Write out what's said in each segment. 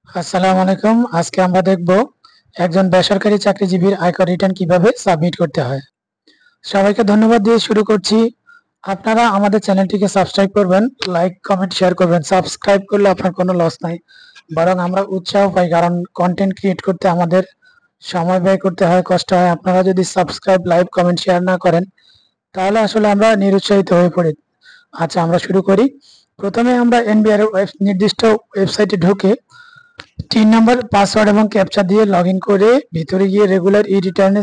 আসসালামু আলাইকুম। আজকে আমরা দেখব একজন বেসরকারি চাকরিজীবীর আয়কর রিটার্ন কিভাবে সাবমিট করতে হয়। সবাইকে ধন্যবাদ দিয়ে শুরু করছি। আপনারা আমাদের চ্যানেলটিকে সাবস্ক্রাইব করবেন, লাইক, কমেন্ট, শেয়ার করবেন। সাবস্ক্রাইব করলে আপনার কোনো লস নাই, বরং আমরা উৎসাহ পাই, কারণ কন্টেন্ট ক্রিয়েট করতে আমাদের সময় ব্যয় করতে হয়, কষ্ট হয়। আপনারা যদি সাবস্ক্রাইব, লাইক, কমেন্ট, শেয়ার না করেন তাহলে আসলে আমরা নিরুৎসাহিত হয়ে পড়ি। আচ্ছা, আমরা শুরু করি। প্রথমে আমরা এনবিআর নির্দিষ্ট ওয়েবসাইটে ঢুকে 3 নম্বর পাসওয়ার্ড এবং ক্যাপচা দিয়ে লগ ইন করে ভিতরে গিয়ে রেগুলার ই রিটার্নে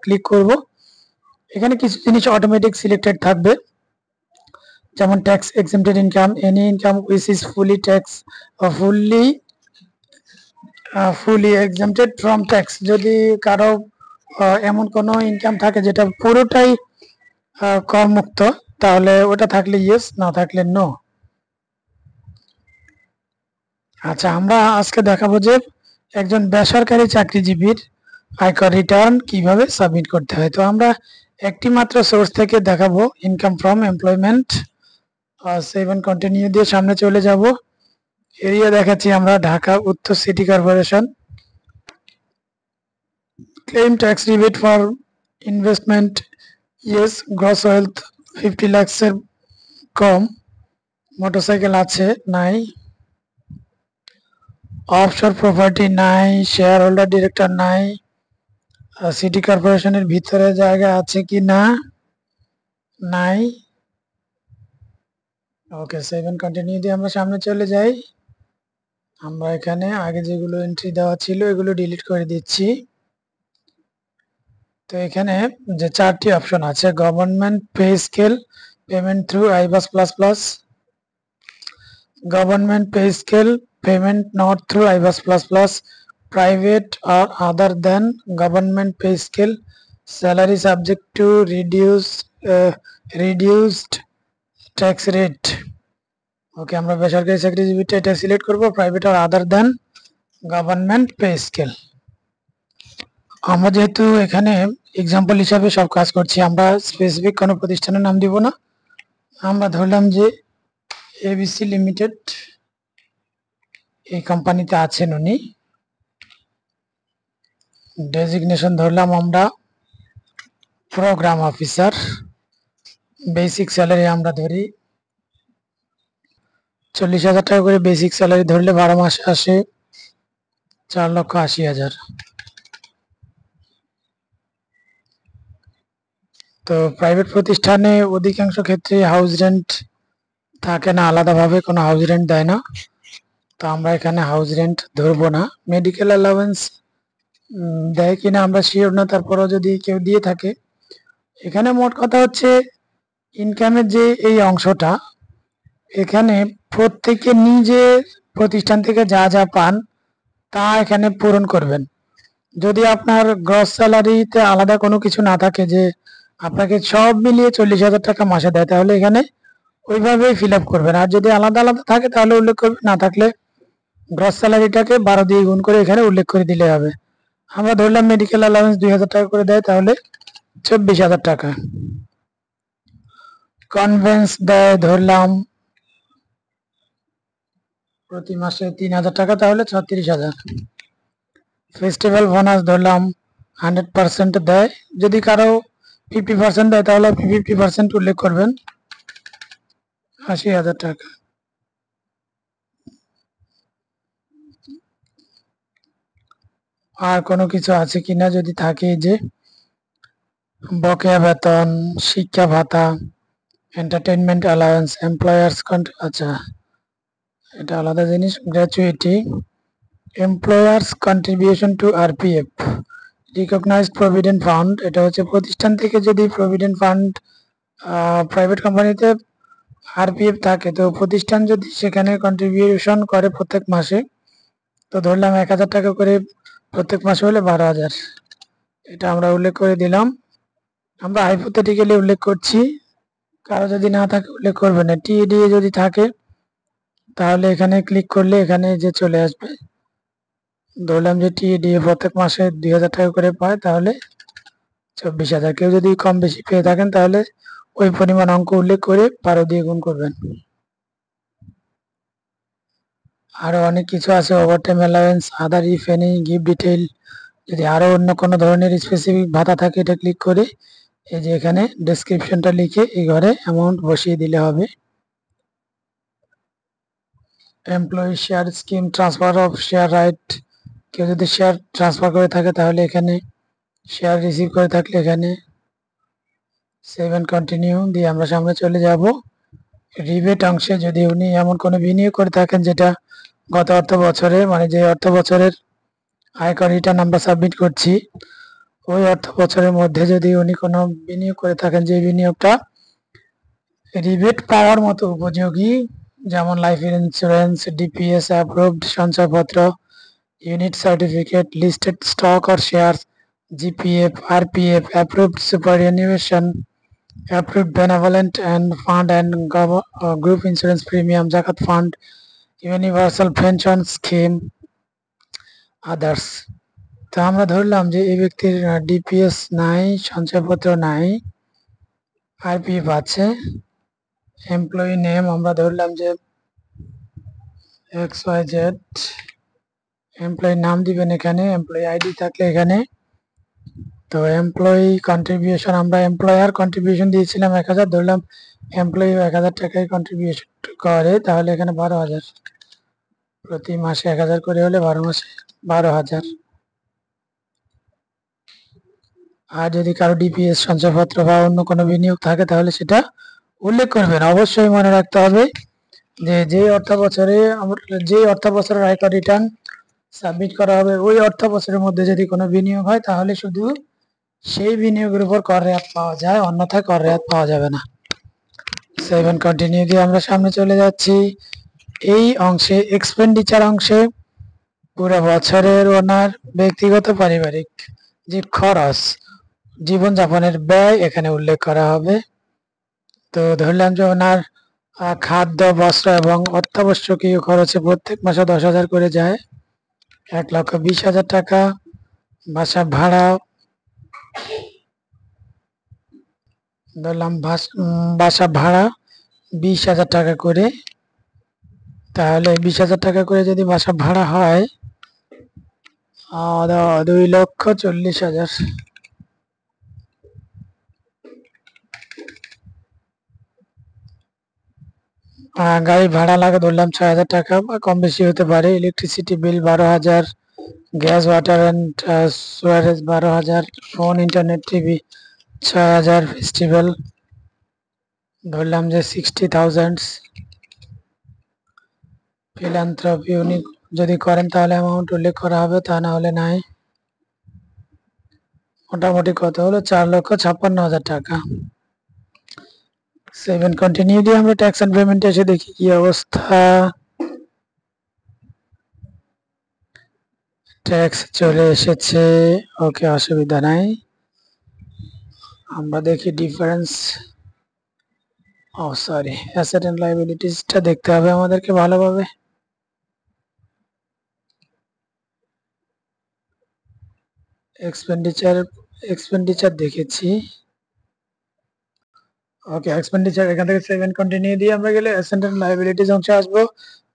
ক্লিক করব। এখানে কিছু জিনিস অটোমেটিক সিলেক্টেড থাকবে, যেমন tax exempted income, any income which is fully fully exempted from tax. যদি কারো এমন কোনো ইনকাম থাকে যেটা পুরোটাই করমুক্ত, তাহলে ওটা থাকলে ইয়েস, না থাকলে নো। আচ্ছা, আমরা আজকে দেখাবো যে একজন বেসরকারি চাকরিজীবীর আয়কর রিটার্ন কিভাবে সাবমিট করতে হয়। তো আমরা একটি মাত্র সোর্স থেকে দেখাবো, income from employment. Save and continue দিয়ে সামনে চলে যাব। এরিয়া দেখাচ্ছি আমরা ঢাকা উত্তর city corporation. Claim tax rebate for investment, yes. Gross wealth 50 লাখসের কম। মোটরসাইকেল আছে, নাই। অফশোর প্রপার্টি নাই। শেয়ার হোল্ডার ডিরেক্টর নাই। সিটি কর্পোরেশনের ভিতরে জায়গা আছে কি না, নাই। ওকে, সেভ এন্ড কন্টিনিউ দিয়ে আমরা সামনে চলে যাই। আমরা এখানে আগে যেগুলো এন্ট্রি দেওয়া ছিল এগুলো ডিলিট করে দিচ্ছি। তো এখানে যে 4টি অপশন আছে, government pay scale, payment through আইবাস plus plus, government pay scale, payment not through আইবাস plus plus, private or other than government pay scale, salary subject to reduced tax rate. ওকে, আমরা বেসরকারি চাকরিজীবীটা এটা সিলেক্ট করব, প্রাইভেট আর আদার দেন government pay scale. আমরা যেহেতু এখানে example হিসাবে সব কাজ করছি, আমরা স্পেসিফিক কোনো প্রতিষ্ঠানের নাম দিব না। আমরা ধরলাম যে এবিসি লিমিটেড, এই কোম্পানিতে আছেন উনি। ডেজিগনেশন ধরলাম আমরা প্রোগ্রাম অফিসার। বেসিক স্যালারি আমরা ধরি 40,000 টাকা করে। বেসিক স্যালারি ধরলে 12 মাসে আসে 4,80,000। তো প্রাইভেট প্রতিষ্ঠানে অধিকাংশ ক্ষেত্রে হাউস রেন্ট থাকে না, আলাদাভাবে কোনো হাউস রেন্ট দেয় না। তো আমরা এখানে হাউস রেন্ট ধরবো না। মেডিকেল অ্যালাউয়েন্স দেয় কিনা আমরা শিওর না, তারপরেও যদি কেউ দিয়ে থাকে। এখানে মোট কথা হচ্ছে ইনকামের যে এই অংশটা, এখানে প্রত্যেকে নিজের প্রতিষ্ঠান থেকে যা যা পান তা এখানে পূরণ করবেন। যদি আপনার গ্রস স্যালারিতে আলাদা কোনো কিছু না থাকে, যে আপনাকে সব মিলিয়ে 40,000 টাকা মাসে দেয়, তাহলে এখানে ওইভাবেই ফিল আপ করবেন। আর যদি আলাদা আলাদা থাকে তাহলে উল্লেখ করবেন, না থাকলে গ্রস স্যালারিটাকে 12 দিয়ে গুণ করে এখানে উল্লেখ করে দিলে হবে। আমরা ধরলাম মেডিকেল অ্যালাউয়েন্স 2,000 টাকা করে দেয়, তাহলে 24,000 টাকা। কনভেন্স দেয় ধরলাম প্রতি মাসে 3,000 টাকা, তাহলে 36,000। ফেস্টিভ্যাল বোনাস ধরলাম 100% দেয়। যদি কারো 50% দেয় তাহলে আপনি 50% উল্লেখ করবেন, 80,000 টাকা। আর কোনো কিছু আছে কিনা, যদি থাকে, যে বকেয়া বেতন, শিক্ষা ভাতা, এন্টারটেইনমেন্ট অ্যালাউয়েন্স, এমপ্লয়ার্স, আচ্ছা এটা আলাদা জিনিস। Gratuity, employers contribution to RPF, recognised provident fund, এটা হচ্ছে প্রতিষ্ঠান থেকে যদি প্রভিডেন্ট ফান্ড, প্রাইভেট কোম্পানিতে আরপিএফ থাকে, তো প্রতিষ্ঠান যদি সেখানে কন্ট্রিবিউশন করে প্রত্যেক মাসে, তো ধরলাম 1,000 টাকা করে প্রত্যেক মাসে হলে 12,000, এটা আমরা উল্লেখ করে দিলাম। আমরা হাইপোথেটিক্যালি উল্লেখ করছি, কারো যদি না থাকে উল্লেখ করবে না। টিএডিএ যদি থাকে তাহলে এখানে ক্লিক করলে এখানে যে চলে আসবে। ধরলাম যে টিএডিএ প্রত্যেক মাসে 2,000 টাকা করে পায়, তাহলে 24,000। কেউ যদি কম বেশি পেয়ে থাকেন তাহলে ওই পরিমাণ অঙ্ক উল্লেখ করে 12 দিয়ে গুণ করবেন। আরো অনেক কিছু আছে, overtime allowance, other if any gift detail. যদি আরো অন্য কোনো ধরনের স্পেসিফিক ভাতা থাকে এটা ক্লিক করে এই যে এখানে ডেসক্রিপশনটা লিখে এই ঘরে অ্যামাউন্ট বসিয়ে দিলে হবে। Employee share scheme, transfer of share right, কেউ যদি শেয়ার ট্রান্সফার করে থাকে তাহলে এখানে, শেয়ার রিসিভ করে থাকলে এখানে সেভ এন্ড কন্টিনিউ দিয়ে আমরা সামনে চলে যাব। রিবেট অংশে যদি উনি এমন কোনো বিনিয়োগ করে থাকেন যেটা গত অর্থ বছরে, মানে যে অর্থ বছরের আয়কর রিটার্ন আমরা সাবমিট করছি ওই অর্থ বছরের মধ্যে যদি উনি কোনো বিনিয়োগ করে থাকেন যে বিনিয়োগটা রিবেট পাওয়ার মতো উপযোগী, যেমন লাইফ ইন্স্যুরেন্স, ডিপিএস অ্যাপ্রুভড সঞ্চয়পত্র, unit certificate, listed stock or share, GPF, RPF, approved superannuation, approved benevolent and fund and group insurance premium, zakat fund, universal pension scheme, others. তো আমরা ধরলাম যে এই ব্যক্তির ডিপিএস নাই, সঞ্চয়পত্র নাই, আরপিএফ আছে, এমপ্লয়ি নেম আমরা ধরলাম যে XYZ, এমপ্লয়ি নাম দিবেন এখানে, এমপ্লয়ি আইডি থাকলে এখানে। তো এমপ্লয়ি কন্ট্রিবিউশন আমরা এমপ্লয়ার কন্ট্রিবিউশন দিয়েছিলাম 1000, ধরলাম এমপ্লয়ি 1000 টাকায় কন্ট্রিবিউশন করে, তাহলে এখানে 12,000, প্রতি মাসে 1000 করে হলে 12 মাসে 12,000। আর যদি কারো ডিপিএস, সঞ্চয়পত্র বা অন্য কোনো বিনিয়োগ থাকে তাহলে সেটা উল্লেখ করবেন। অবশ্যই মনে রাখতে হবে যে যে অর্থ বছরের আয়কর রিটার্ন সাবমিট করা হবে ওই অর্থ বছরের মধ্যে যদি কোনো বিনিয়োগ হয় তাহলে শুধু সেই বিনিয়োগের উপর কর রেয়াত পাওয়া যায়, অন্যথায় কর রেয়াত পাওয়া যাবে না। সেভ এন্ড কন্টিনিউ দিয়ে আমরা সামনে চলে যাচ্ছি। এই অংশে এক্সপেন্ডিচার অংশে পুরো বছরের ওনার ব্যক্তিগত পারিবারিক যে খরচ, জীবনযাপনের ব্যয় এখানে উল্লেখ করা হবে। তো ধরলাম যে ওনার খাদ্য, বস্ত্র এবং অত্যাবশ্যকীয় খরচে প্রত্যেক মাসে 10,000 করে যায়, 1,20,000 টাকা। বাসা ভাড়া ধরলাম, বাসা ভাড়া 20,000 টাকা করে, তাহলে 20,000 টাকা করে যদি বাসা ভাড়া হয় 2,40,000। গাড়ি ভাড়া লাগে ধরলাম 6,000 টাকা বা কম বেশি হতে পারে। Electricity bill 12,000, gas, water and Suarez 12,000, phone, internet, TV 6,000, festival ধরলাম যে 60,000। ফিলান্থ্রপি উনি যদি করেন তাহলে অ্যামাউন্ট উল্লেখ করা হবে, তা না হলে নাই। মোটামুটি কত হলো, 4,56,000 টাকা। সেভ এন্ড কন্টিনিউ দিয়ে আমরা ট্যাক্স এন্ড পেমেন্টে এসে দেখি কি অবস্থা। ট্যাক্স চলে এসেছে, ওকে, অসুবিধা নাই। আমরা দেখি difference, oh sorry, asset and লায়াবিলিটিসটা দেখতে হবে আমাদেরকে ভালোভাবে। এক্সপেন্ডিচার দেখেছি, ওকে, এক্সপেন্ডিচার এখান থেকে সেভ এন্ড কন্টিনিউ দিয়ে আমরা গেলে অ্যাসেট এন্ড লায়াবিলিটিস অংশে আসবো।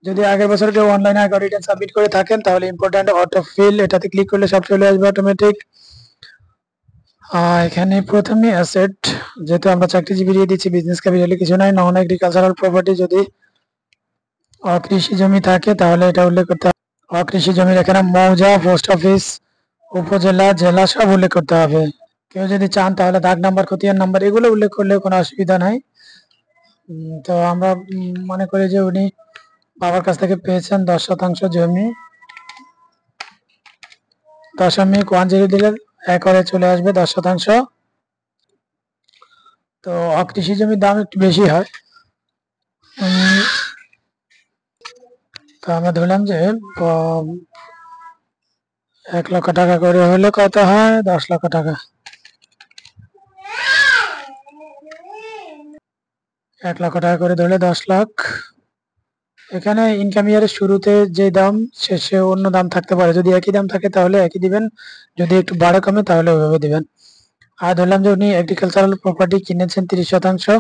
যদি আগের বছর কেউ অনলাইনে আয়কর রিটার্ন সাবমিট করে থাকেন তাহলে ইম্পর্ট্যান্ট অটো ফিল এটাতে ক্লিক করলে সব চলে আসবে অটোমেটিক। এখানে প্রথমে অ্যাসেট, যেহেতু আমরা চাকরিজীবী দিয়ে দিচ্ছি, বিজনেস ক্যাপিটালে কিছু নাই। নন এগ্রিকালচারাল প্রপার্টি, যদি অকৃষি জমি থাকে তাহলে এটা উল্লেখ করতে হবে। অকৃষি জমির এখানে মৌজা, পোস্ট অফিস, উপজেলা, জেলা সব উল্লেখ করতে হবে। কেউ যদি চান তাহলে দাগ নাম্বার, খতিয়ান নাম্বার এগুলো উল্লেখ করলে কোনো অসুবিধা নাই। তো আমরা মনে করি যে উনি বাবার কাছ থেকে পেয়েছেন 10% জমি, 0.10 দিলে একরে চলে আসবে 10%। তো অকৃষি জমির দাম একটু বেশি হয়, তো আমরা ধরলাম যে 1 লক্ষ টাকা করে হলে কত হয়, 10 লক্ষ টাকা। 1 লক্ষ টাকা করে ধরলে 10 লাখ। এখানে ইনকাম ইয়ারের শুরুতে যে দাম শেষে অন্য দাম থাকতে পারে, যদি একই দাম থাকে তাহলে একই দিবেন, যদি একটু বাড়ে কমে তাহলে ওইভাবে দিবেন। আর ধরলাম যে উনি এগ্রিকালচারাল প্রপার্টি কিনেছেন 30%,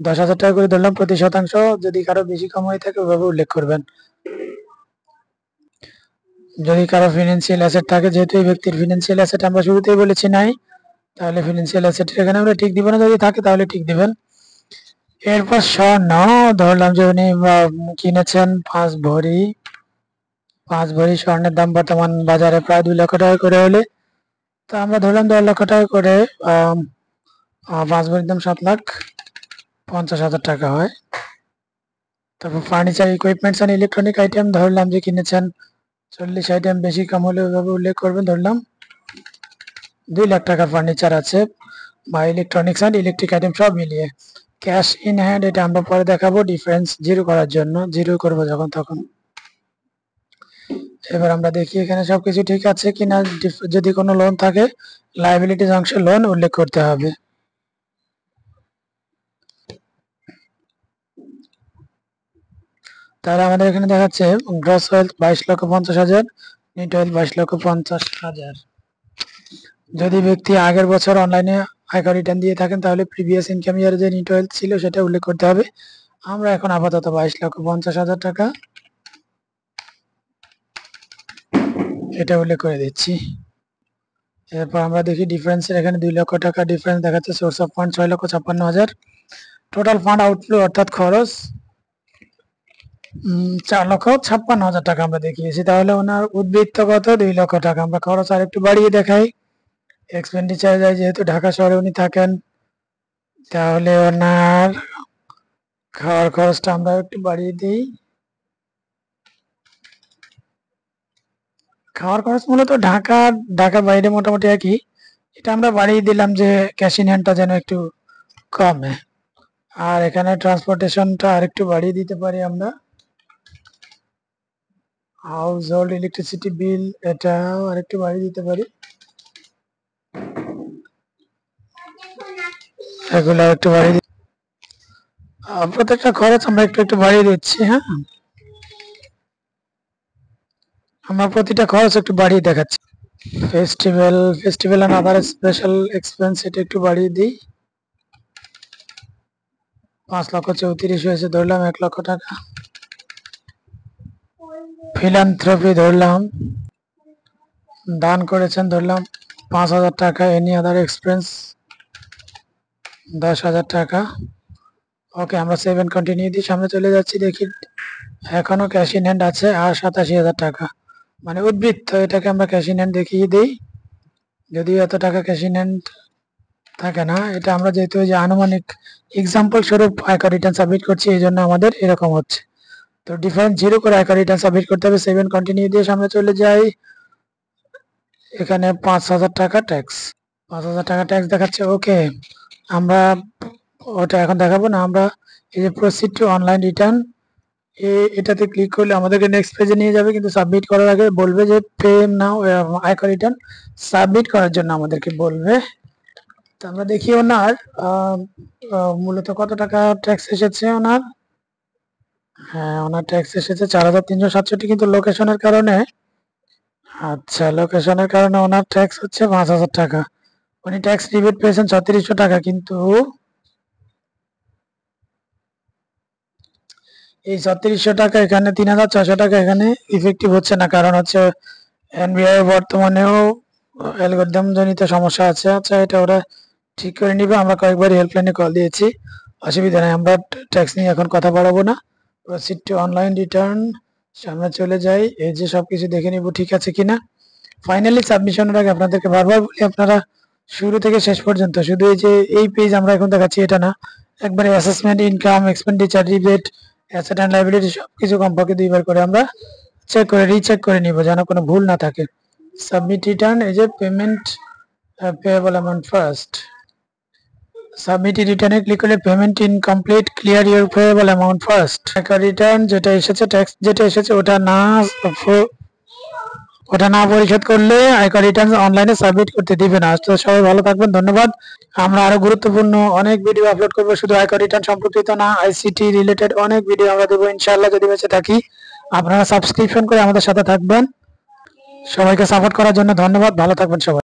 10,000 টাকা করে ধরলাম প্রতি শতাংশ, যদি কারো বেশি কম হয়ে থাকে ওইভাবে উল্লেখ করবেন। যদি কারো ফিনান্সিয়াল অ্যাসেট থাকে, যেহেতু এই ব্যক্তির ফিনান্সিয়াল অ্যাসেট আমরা শুরুতেই বলেছি নাই, তাহলে ফিনান্সিয়াল অ্যাসেট এখানে আমরা ঠিক দিব না, যদি থাকে তাহলে ঠিক দিবেন। এরপর স্বর্ণ ধরলাম যে উনি কিনেছেন 5 ভরি স্বর্ণের দাম বর্তমান বাজারে প্রায় 2 লক্ষ টাকা করে হলে, তো আমরা ধরলাম 10 লক্ষ টাকা করে, 5 ভরির দাম 7,50,000 টাকা হয়। তারপর furniture equipments and electronic item ধরলাম যে কিনেছেন 40 আইটেম, বেশি কম হলে ওইভাবে উল্লেখ করবেন। ধরলাম 2 লাখ টাকার ফার্নিচার আছে বা ইলেকট্রনিক্স অ্যান্ড ইলেকট্রিক আইটেম সব মিলিয়ে। ক্যাশ ইন হ্যান্ড এটা আমরা পরে দেখাবো ডিফারেন্স জিরো করার জন্য, জিরো করবো যখন তখন। এবার আমরা দেখি এখানে সবকিছু ঠিক আছে কিনা। যদি কোনো লোন থাকে লায়াবিলিটিজ অংশে লোন উল্লেখ করতে হবে। তাহলে আমাদের এখানে দেখাচ্ছে গ্রস ওয়েলথ 22,50,000, নেট ওয়েলথ 22,50,000। যদি ব্যক্তি আগের বছর অনলাইনে আয়কর রিটার্ন দিয়ে থাকেন তাহলে প্রিভিয়াস ইনকাম ইয়ারে যে নেট ওয়েলথ ছিল সেটা উল্লেখ করতে হবে। আমরা এখন আপাতত 22,50,000 টাকা এটা উল্লেখ করে দিচ্ছি। এরপর আমরা দেখি ডিফারেন্সের এখানে 2 লক্ষ টাকা ডিফারেন্স দেখাচ্ছে। Source of fund 6,56,000, total fund outflow অর্থাৎ খরচ 4,56,000 টাকা আমরা দেখিয়েছি। তাহলে ওনার উদ্বৃত্ত কত? 2 লক্ষ টাকা। আমরা খরচ আর একটু বাড়িয়ে দেখাই। এক্সপেন্ডিচার যায়, যেহেতু ঢাকা শহরে উনি থাকেন, তাহলে ওনার খাওয়ার খরচটা আমরা একটু বাড়িয়ে দিই। খাওয়ার খরচ মূলত ঢাকার বাইরে মোটামুটি একই, এটা আমরা বাড়িয়ে দিলাম যে ক্যাশ ইন হ্যান্ডটা যেন একটু কমে। আর এখানে ট্রান্সপোর্টেশনটা আর একটু বাড়িয়ে দিতে পারি আমরা। হাউস হোল্ড ইলেকট্রিসিটি বিল এটাও আর একটু বাড়িয়ে দিতে পারি। এগুলো একটু বাড়িয়ে দিই। প্রত্যেকটা খরচ আমরা একটু একটু বাড়িয়ে দিচ্ছি। হ্যাঁ, আমরা প্রতিটা খরচ একটু বাড়িয়ে দেখাচ্ছি। Festival and other special expense এটা একটু বাড়িয়ে দিই। 5,34,000 হয়েছে, ধরলাম 1 লক্ষ টাকা। ফিলান্থ্রপি ধরলাম, দান করেছেন, ধরলাম 5,000 টাকা। এনি আদার এক্সপেন্স 10,000 টাকা। ওকে, আমরা 7 কন্টিনিউ দিই, সামনে চলে যাচ্ছি। দেখি এখনো ক্যাশ ইন হ্যান্ড আছে আর 87,000 টাকা, মানে উদ্বৃত্ত, এটাকে আমরা ক্যাশ ইন হ্যান্ড দেখিয়ে দিই। যদিও এত টাকা ক্যাশ ইন হ্যান্ড থাকে না, এটা আমরা যেহেতু যে আনুমানিক এক্সাম্পল স্বরূপ আয়কর রিটার্ন সাবমিট করছি এই জন্য আমাদের এরকম হচ্ছে। তো ডিফারেন্স জিরো করে আয়কর রিটার্ন সাবমিট করতে হবে। 7 কন্টিনিউ দিয়ে সামনে চলে যাই। এখানে 5,000 টাকা ট্যাক্স, 5,000 টাকা ট্যাক্স দেখাচ্ছে। ওকে, আমরা ওটা এখন দেখাবো না। আমরা এই যে প্রসিড টু অনলাইন রিটার্ন এটাতে ক্লিক করলে আমাদেরকে নেক্সট পেজে নিয়ে যাবে, কিন্তু সাবমিট করার আগে বলবে যে পে নাও আয়কর রিটার্ন সাবমিট করার জন্য আমাদেরকে বলবে। তো আমরা দেখি ওনার মূলত কত টাকা ট্যাক্স এসেছে ওনার। হ্যাঁ, ওনার ট্যাক্স এসেছে 4,367, কিন্তু লোকেশনের কারণে, আচ্ছা লোকেশনের কারণে ওনার ট্যাক্স হচ্ছে 5,000 টাকা। উনি ট্যাক্স রিবেট পেয়েছেন 3600 টাকা, কিন্তু এই 3600 টাকা এখানে 3,600 টাকা এখানে ইফেক্টিভ হচ্ছে না, কারণ হচ্ছে এনবিআই বর্তমানেও অ্যালগরিদম জনিত সমস্যা আছে। আচ্ছা, এটা ওরা ঠিক করে নিবে। আমরা কয়েকবার হেল্পলাইনে কল দিয়েছি, অসুবিধা নেই। আমরা ট্যাক্স নিয়ে এখন কথা বাড়াবো না। প্রসিড টু অনলাইন রিটার্ন, সামনে চলে যাই। এই যে সবকিছু দেখে নিব ঠিক আছে কিনা। ফাইনালি সাবমিশনের আগে আপনাদেরকে বারবার বলি, আপনারা শুরু থেকে শেষ পর্যন্ত শুধু এই পেজ আমরা এখন দেখাচ্ছি এটা না, একবারে assessment, income, expenditure, rebate, asset and liability সবকিছু কমপক্ষে 2বার করে আমরা চেক করে রিচেক করে নিব যেন কোনো ভুল না থাকে। সাবমিট রিটার্ন, এই যে payment payable amount first, submit রিটার্নে ক্লিক করলে payment incomplete, clear your payable amount first. আয়কর রিটার্ন যেটা এসেছে, ট্যাক্স যেটা এসেছে ওটা না পরিশোধ করলে আয়কর রিটার্ন অনলাইনে সাবমিট করতে দিবে না। তো সবাই ভালো থাকবেন, ধন্যবাদ। আমরা আরো গুরুত্বপূর্ণ অনেক ভিডিও আপলোড করবো, শুধু আয়কর রিটার্ন সম্পর্কিত না, আইসিটি রিলেটেড অনেক ভিডিও আমরা দেবো ইনশাআল্লাহ, যদি বেঁচে থাকি। আপনারা সাবস্ক্রিপশন করে আমাদের সাথে থাকবেন। সবাইকে সাপোর্ট করার জন্য ধন্যবাদ, ভালো থাকবেন সবাই।